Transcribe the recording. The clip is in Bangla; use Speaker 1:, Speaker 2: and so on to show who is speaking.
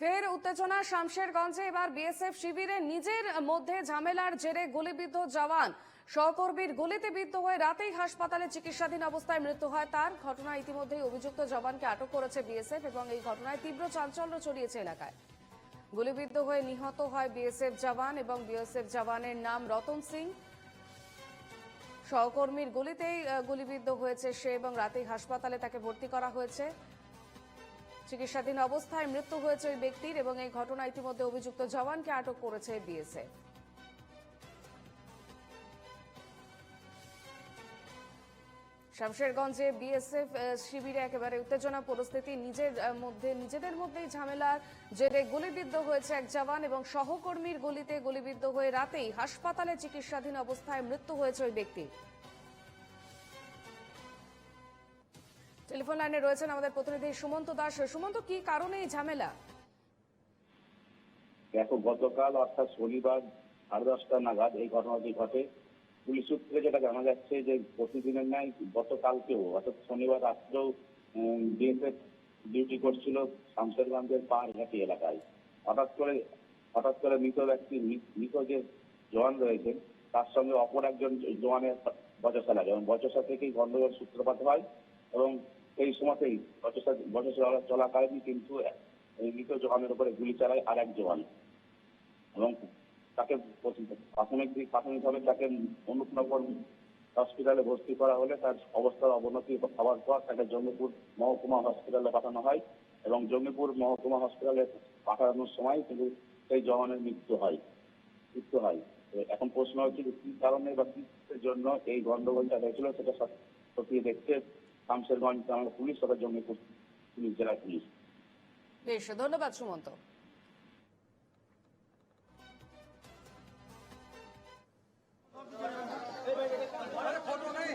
Speaker 1: ফের উত্তেজনা শামশেরগঞ্জে। এবার বিএসএফ শিবিরে নিজের মধ্যে ঝামেলার জেরে গুলিবিদ্ধ জওয়ান। সহকর্মীর গুলিতে বিদ্ধ হয়ে রাতেই হাসপাতালে চিকিৎসাধীন অবস্থায় মৃত্যু হয় তার। ঘটনায় ইতিমধ্যেই অভিযুক্ত জওয়ানকে আটক করেছে বিএসএফ এবং এই ঘটনায় তীব্র চাঞ্চল্য ছড়িয়েছে এলাকায়। গুলিবিদ্ধ হয়ে নিহত হয় বিএসএফ জওয়ান এবং বিএসএফ জওয়ানের নাম রতন সিং। সহকর্মীর গুলিতেই গুলিবিদ্ধ হয়েছে সে এবং রাতেই হাসপাতালে তাকে ভর্তি করা হয়েছে। চিকিৎসাধীন অবস্থায় মৃত্যু হয়েছে ওই ব্যক্তির এবং এই ঘটনায় ইতিমধ্যে অভিযুক্ত জওয়ানকে আটক করেছে বিএসএফ। শামশেরগঞ্জে বিএসএফ শিবিরে একেবারে উত্তেজনা পরিস্থিতি। নিজেদের মধ্যেই ঝামেলার জেরে গুলিবিদ্ধ হয়েছে এক জওয়ান এবং সহকর্মীর গুলিতে গুলিবিদ্ধ হয়ে রাতেই হাসপাতালে চিকিৎসাধীন অবস্থায় মৃত্যু হয়েছে ওই ব্যক্তি। টেলিফোন লাইনে রয়েছেন আমাদের প্রতিনিধি সুমন্ত দাস। সুমন্ত, কি কারণে এই ঝামেলা?
Speaker 2: দেখো, গতকাল অর্থাৎ শনিবার 10:30 নাগাদ এই ঘটনাটি ঘটে। পুলিশ সূত্রে যেটা জানা যাচ্ছে যে প্রতিদিনের ন্যায় গতকালকেও অর্থাৎ শনিবার রাত্রেও বিএসএফ ডিউটি করছিল শামশেরগঞ্জের পাহাড়ঘাটি এলাকায়। হঠাৎ করে মৃত যে জওয়ান রয়েছেন তার সঙ্গে অপর একজন জওয়ানের বচসা লাগে এবং বচসা থেকেই গন্ডগোল সূত্রপাত হয় এবং এই সময়তেই বচসা চলাকালীন কিন্তু এই মৃত জওয়ানের উপরে গুলি চালায় আর এক জওয়ান এবং তাকে প্রাথমিকভাবে তাকে অনুপনগর হসপিটালে ভর্তি করা হলে তার অবস্থার অবনতি হওয়ার পর তাকে জঙ্গিপুর মহকুমা হসপিটালে পাঠানো হয় এবং জঙ্গিপুর মহকুমা হসপিটালে পাঠানোর সময় কিন্তু সেই জওয়ানের মৃত্যু হয়। এখন প্রশ্ন হচ্ছে কি কারণে বা কিসের জন্য এই গন্ডগোলটা হয়েছিল সেটা সত্যি দেখতে শামশেরগঞ্জ থানার পুলিশ তথা জঙ্গিপুর পুলিশ জেলার পুলিশ।
Speaker 1: বেশ, ধন্যবাদ সুমন্ত।
Speaker 3: ফটো নেই।